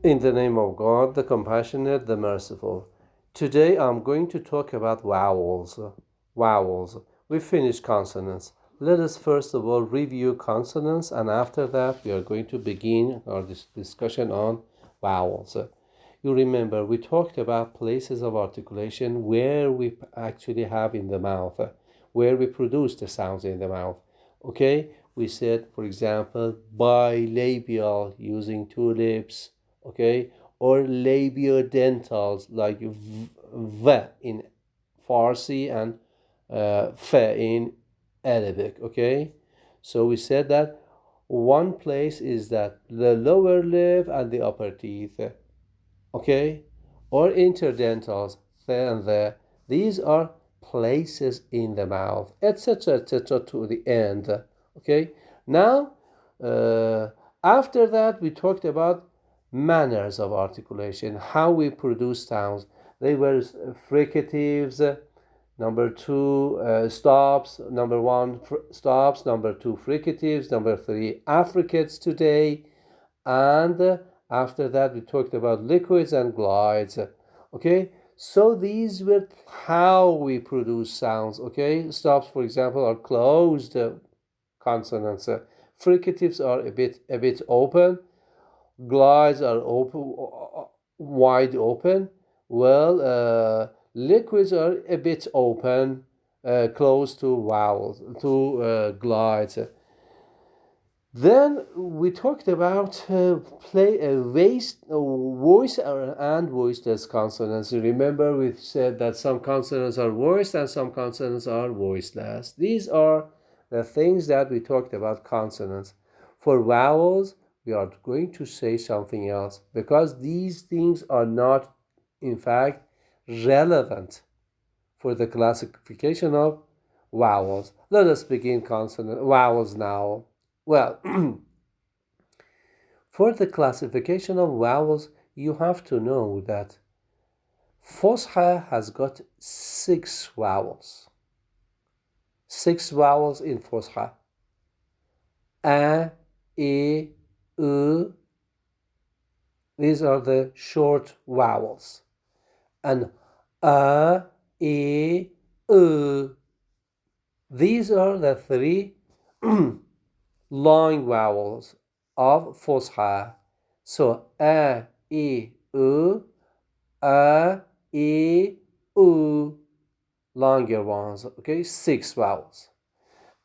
In the name of God, the compassionate, the merciful. Today I'm going to talk about vowels. Vowels. We finished consonants. Let us first of all review consonants, and after that we are going to begin our discussion on vowels. You remember we talked about places of articulation where we actually have in the mouth, where we produce the sounds in the mouth. Okay, we said, for example, bilabial, using two lips, okay, or labiodentals like v in Farsi and f in Arabic, okay. So we said that one place is that the lower lip and the upper teeth, okay, or interdentals, there and there. These are places in the mouth, etc., to the end. Okay. Now, uh, after that, we talked about manners of articulation, how we produce sounds. They were fricatives. Number two, stops. Number one, stops. Number two, fricatives. Number three, affricates today. And after that we talked about liquids and glides. Okay, so these were how we produce sounds. Okay, stops, for example, are closed consonants. Fricatives are a bit open. Glides are open, wide open. Well, liquids are a bit open, close to vowels, to glides. Then we talked about voice and voiceless consonants. You remember we said that some consonants are voiced and some consonants are voiceless. These are the things that we talked about consonants. For vowels, we are going to say something else because these things are not, in fact, relevant for the classification of vowels. Let us begin consonant vowels now. Well, for the classification of vowels, you have to know that Fosha has got six vowels. Six vowels in Fosha. A, E, U. These are the short vowels. And A, E, U. These are the three long vowels of Fosha. So A, E, U, A, E, U. Longer ones, okay? Six vowels.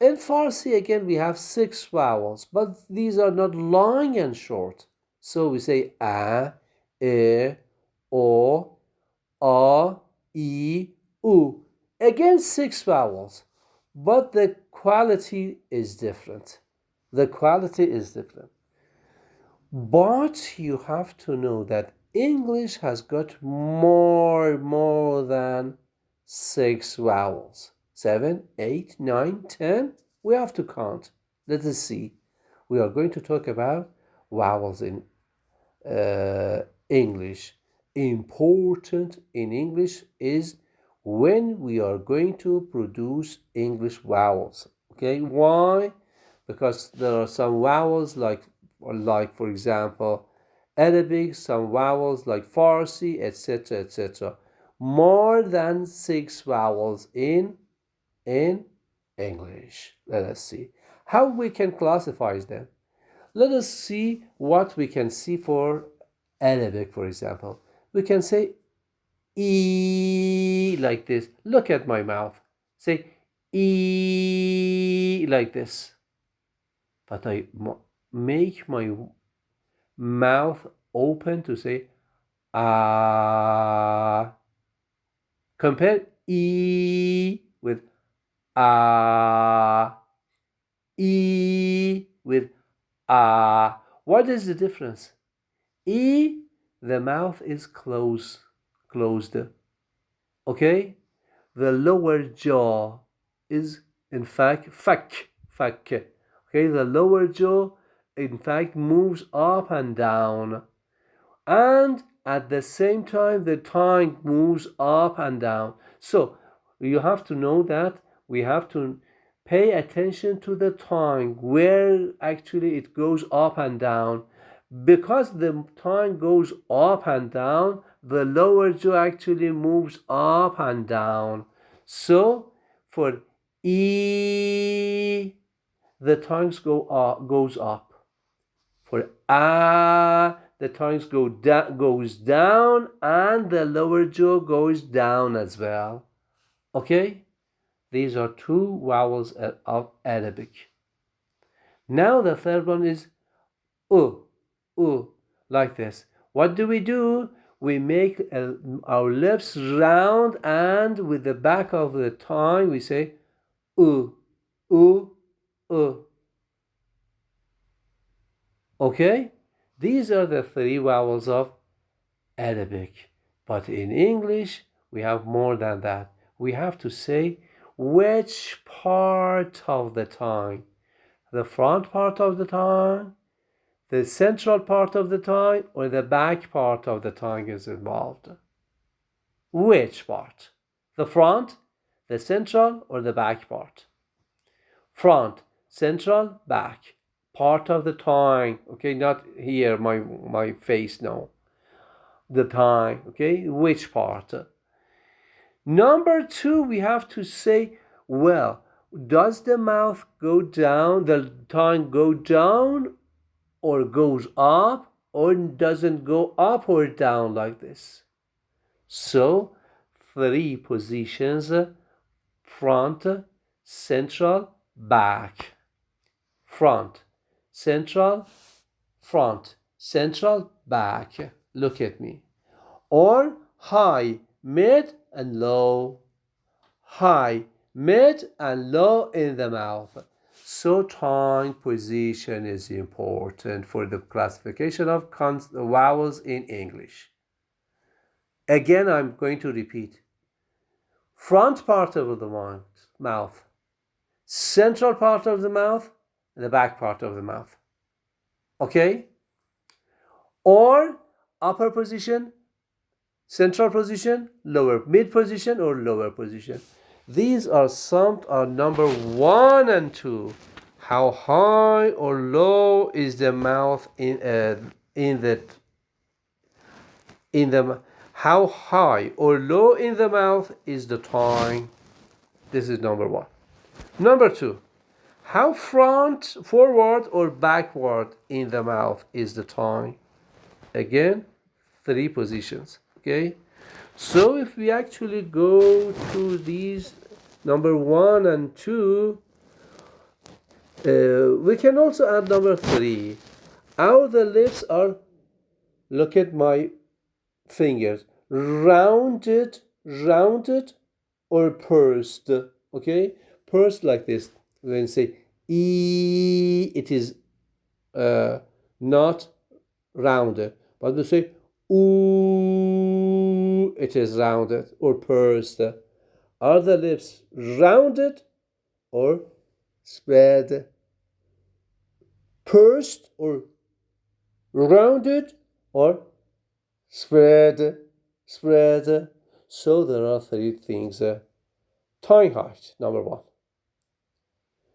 In Farsi, again, we have six vowels, but these are not long and short. So we say A, E, O, A, E, U. Again, six vowels, but the quality is different. The quality is different. But you have to know that English has got more than six vowels. 7, 8, 9, 10. We have to count. Let us see. We are going to talk about vowels in English. Important in English is when we are going to produce English vowels. Okay, why? Because there are some vowels like for example Arabic, some vowels like Farsi, etc. More than six vowels in English. Let us see how we can classify them. Let us see what we can see for Arabic, for example. We can say E like this. Look at my mouth. Say E like this. But I make my mouth open to say ah. Compare E with ah. E with ah. What is the difference? E, the mouth is closed. Okay? The lower jaw is in fact fak. Okay, the lower jaw in fact moves up and down. And at the same time the tongue moves up and down. So you have to know that we have to pay attention to the tongue where actually it goes up and down. Because the tongue goes up and down, the lower jaw actually moves up and down. So for E, the tongue goes up. For A, the tongue goes down and the lower jaw goes down as well. Okay? These are two vowels of Arabic. Now the third one is U, like this. What do? We make our lips round, and with the back of the tongue we say U, U, U. Okay? These are the three vowels of Arabic. But in English, we have more than that. We have to say which part of the tongue. The front part of the tongue, the central part of the tongue, or the back part of the tongue is involved. Which part? The front, the central, or the back part? Front, central, back. Part of the tongue. Okay, not here, my face, no. The tongue, okay? Which part? Number two, we have to say, well, does the mouth go down, the tongue go down, or goes up, or doesn't go up or down like this? So, three positions: front, central, back. Front, central, front, central, back. Look at me. Or high, mid, and low. High, mid, and low in the mouth. So tongue position is important for the classification of vowels in English. Again, I'm going to repeat. Front part of the mouth, central part of the mouth, and the back part of the mouth. Okay? Or upper position, central position, lower, mid position, or lower position. These are number 1 and 2. How high or low is the mouth how high or low in the mouth is the tongue? This is number 1. Number 2, how forward or backward in the mouth is the tongue? Again, 3 positions. Okay, so if we actually go to these number 1 and 2, we can also add number 3. How the lips are, look at my fingers, rounded or pursed. Okay, pursed like this. We're going to say E, it is not rounded, but we say ooh, it is rounded or pursed. Are the lips rounded or spread? Pursed or rounded or spread? So there are 3 things. Tongue height, number 1.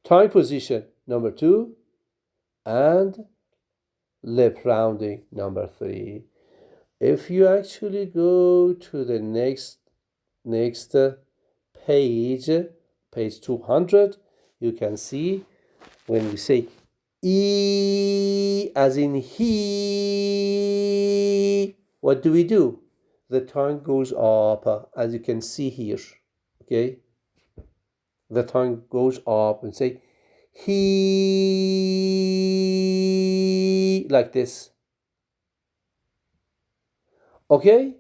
Tongue position, number 2. And lip rounding, number 3. If you actually go to the next page 200, you can see when we say E as in he, what do? The tongue goes up, as you can see here. Okay, the tongue goes up and say he, like this. Okay,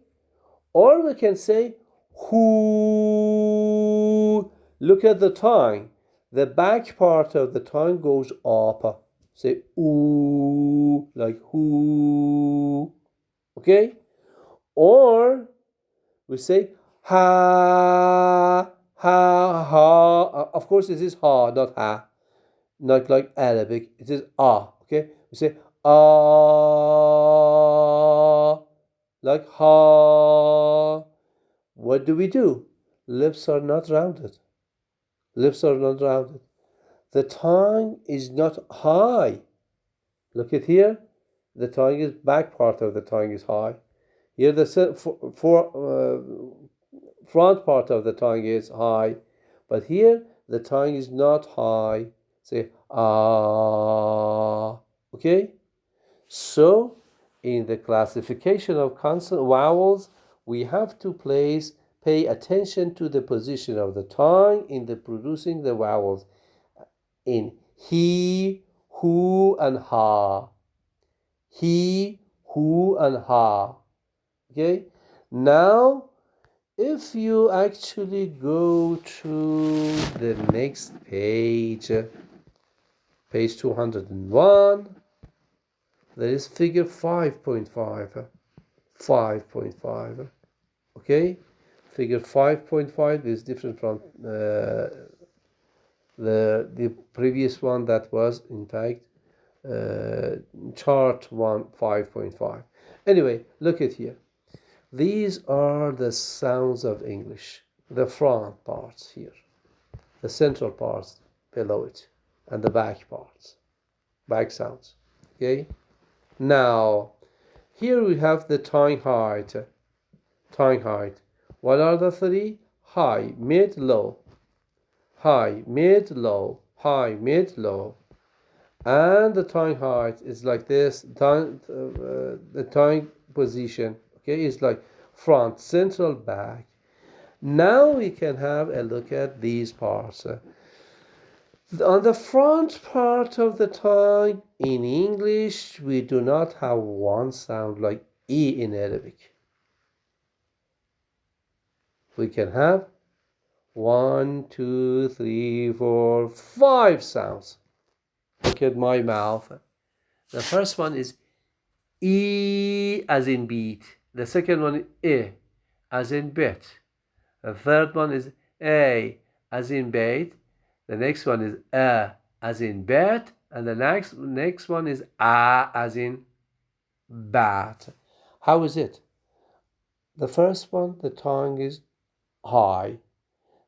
or we can say who. Look at the tongue. The back part of the tongue goes up. Say ooh, like who. Okay, or we say ha. Of course, this is ha, not ha, not like Arabic. It is ah. Okay, we say ah, like ha. What do? Lips are not rounded. The tongue is not high. Look at here. the tongue is back part of the tongue is high. Here the front part of the tongue is high, but here the tongue is not high. Say ah. Okay. So in the classification of consonant vowels, we have to pay attention to the position of the tongue in the producing the vowels in he, who, and ha. He, who, and ha. Okay. Now, if you actually go to the next page, page 201, there is figure 5.5. 5.5. Okay, figure 5.5 is different from the previous one that was in fact chart 1 5.5. Anyway, look at here. These are the sounds of English. The front parts here, the central parts below it, and the back parts, back sounds. Okay. Now, here we have the tongue height. Tongue height. What are the three? High, mid, low. High, mid, low. High, mid, low. And the tongue height is like this. The tongue position, okay, is like front, central, back. Now we can have a look at these parts. On the front part of the tongue, in English, we do not have one sound like E in Arabic. We can have 1, 2, 3, 4, 5 sounds. Look at my mouth. The first one is E as in beat. The second one is I as in bit. The third one is A as in bait. The next one is A as in bat. And the next one is A as in bat. How is it? The first one, the tongue is high.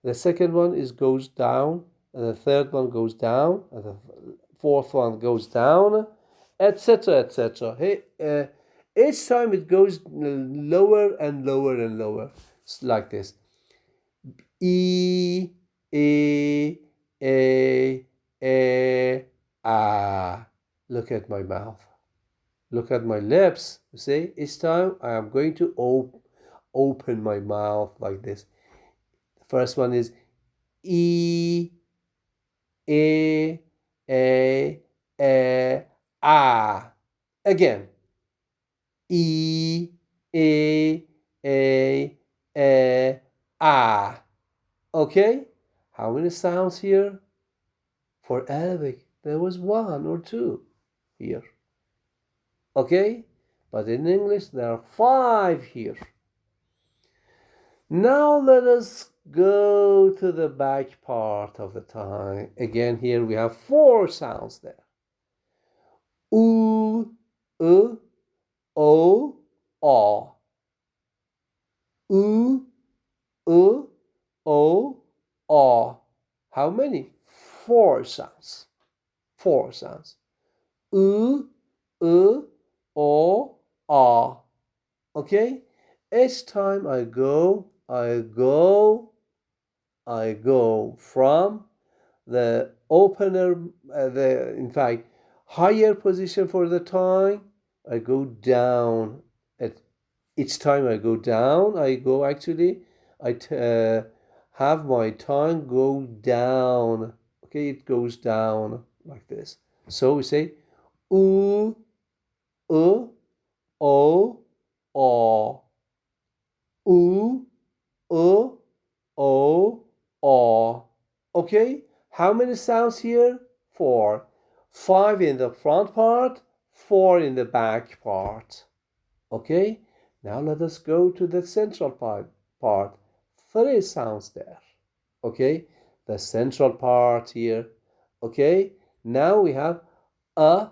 The second one is goes down, and the third one goes down, and the fourth one goes down, etc., etc. Hey, each time it goes lower and lower and lower, it's like this. E, A, A, A, ah. Look at my mouth. Look at my lips. You see, each time I am going to open my mouth like this. The first one is E, A, A, A, ah. Again. E, A, A, A, ah. Okay? How many sounds here? For Arabic, there was one or two here. Okay? But in English, there are 5 here. Now let us go to the back part of the tongue. Again, here we have 4 sounds there. Oo, o, o. Oo, o, o. How many? 4 sounds. 4 sounds. Oo, o, a. Okay? Each time I go from the opener, in fact, higher position for the tongue. I go down. At each time I go down, have my tongue go down. Okay, it goes down like this. So we say oo, o, oo, o. Okay, how many sounds here? 4. 5 in the front part, 4 in the back part. Okay, now let us go to the central part. 3 sounds there. Okay, the central part here. Okay, now we have a,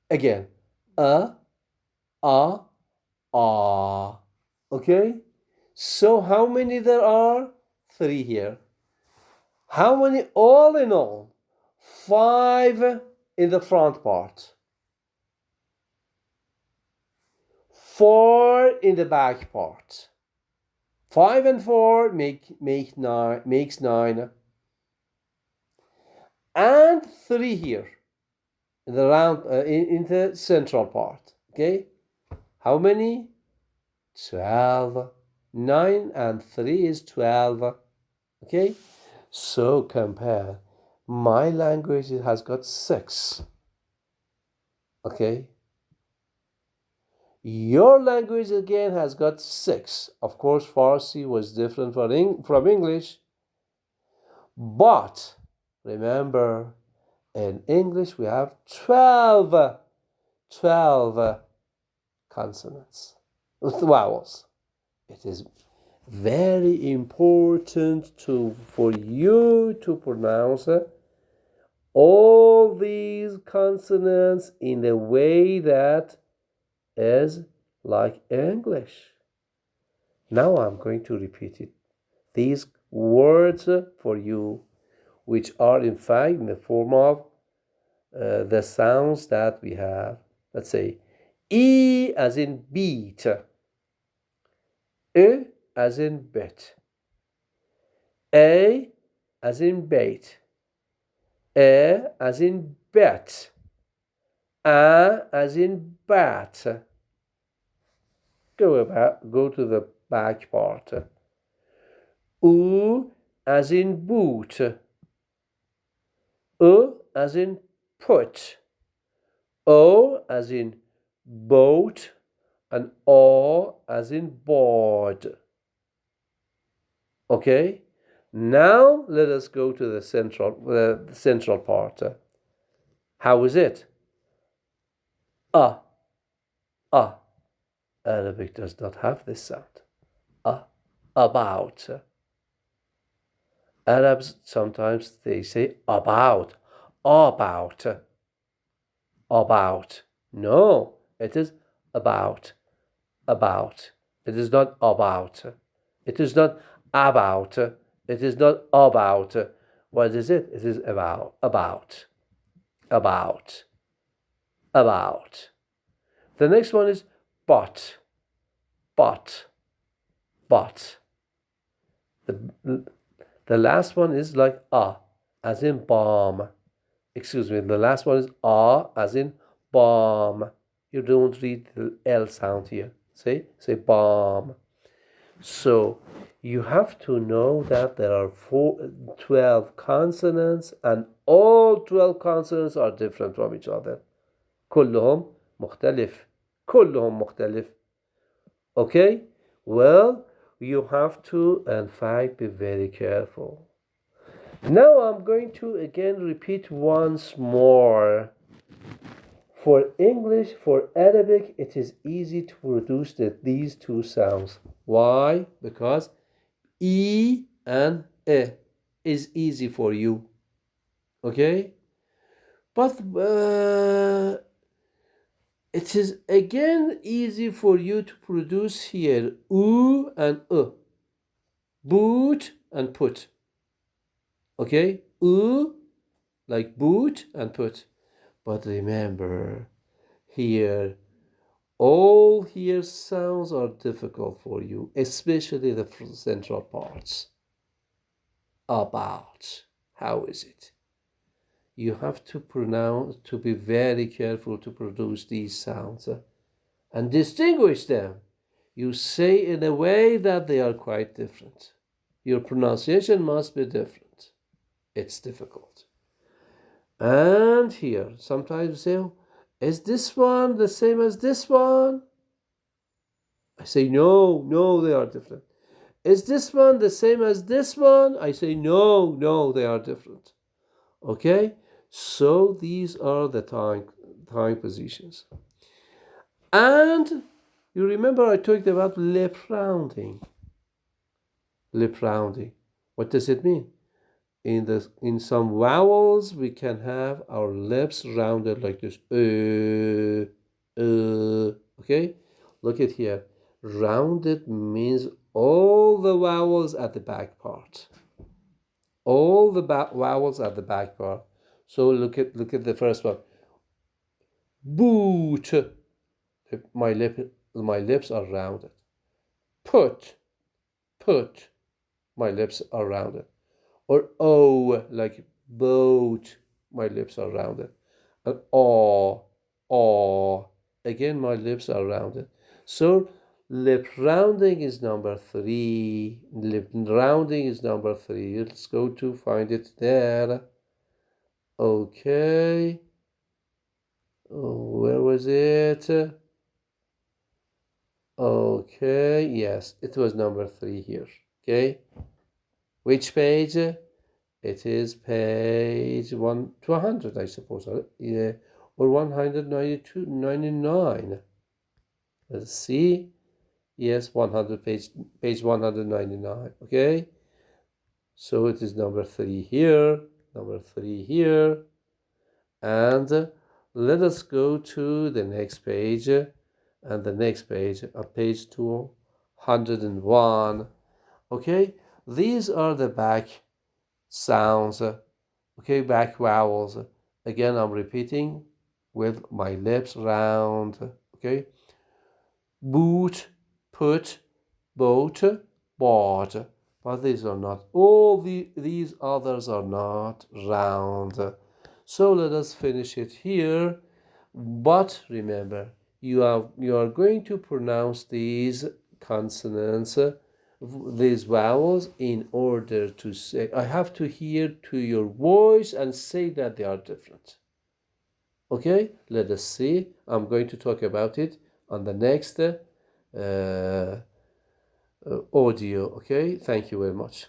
again, a, okay, so how many there are? 3 here. How many all in all? 5 in the front part. 4 in the back part. 5 and 4 makes 9. And 3 here in the in the central part. Okay, how many? 12. 9 and 3 is 12. Okay, so compare. My language has got 6. Okay, your language again has got 6. Of course, Farsi was different from English, but remember, in English we have 12 consonants with vowels. It is very important for you to pronounce all these consonants in a way that is like English. Now I'm going to repeat it. These words for you, which are in fact in the form of the sounds that we have. Let's say E as in beat, E as in bit, A as in bait, E as in bet, A as in bat. Go to the back part. U as in boot, U as in put, O as in boat, and O as in board. Okay, now let us go to the central part. How is it? Arabic does not have this sound. About. Arabs sometimes they say about. No, it is about. It is not about. It is not about. It is not about. What is it? It is about. The next one is but. The last one is like as in bomb. Excuse me, the last one is as in bomb. You don't read the L sound here. Say bomb. So you have to know that there are 12 consonants, and all 12 consonants are different from each other. كلهم مختلف. Okay? Well, you have to, in fact, be very careful. Now I'm going to again repeat once more. For English, for Arabic, it is easy to produce these two sounds. Why? Because E and E is easy for you. Okay? But it is again easy for you to produce here U and U. Boot and put. Okay? U like boot and put. But remember, here, all here sounds are difficult for you, especially the central parts. About. How is it? You have to be very careful to produce these sounds and distinguish them. You say in a way that they are quite different. Your pronunciation must be different. It's difficult. And here, sometimes you say, is this one the same as this one? I say, no, they are different. Is this one the same as this one? I say, no, they are different. Okay? So these are the tongue positions. And you remember I talked about lip rounding. Lip rounding. What does it mean? In some vowels, we can have our lips rounded like this. Okay? Look at here. Rounded means all the vowels at the back part. All the vowels at the back part. So look at the first one. Boot. My lips are rounded. Put. Put. My lips are rounded. Or O, like boat. My lips are rounded. And aw. Again, my lips are rounded. So lip rounding is number 3. Lip rounding is number 3. Let's go to find it there. Okay. Oh, where was it? Okay, yes, it was number 3 here. Okay. Which page? It is page 200, I suppose. Yeah, or 192, 99. Let's see. Yes, 100 page 199. Okay. So it is number 3 here, number 3 here. And let us go to the next page. And the next page, page 201. Okay. These are the back sounds. Okay, back vowels. Again, I'm repeating with my lips round. Okay. Boot, put, boat, bought. But these are not. These others are not round. So let us finish it here. But remember, you are going to pronounce these consonants, these vowels, in order to say. I have to hear to your voice and say that they are different. Okay, let us see. I'm going to talk about it on the next audio. Okay, thank you very much.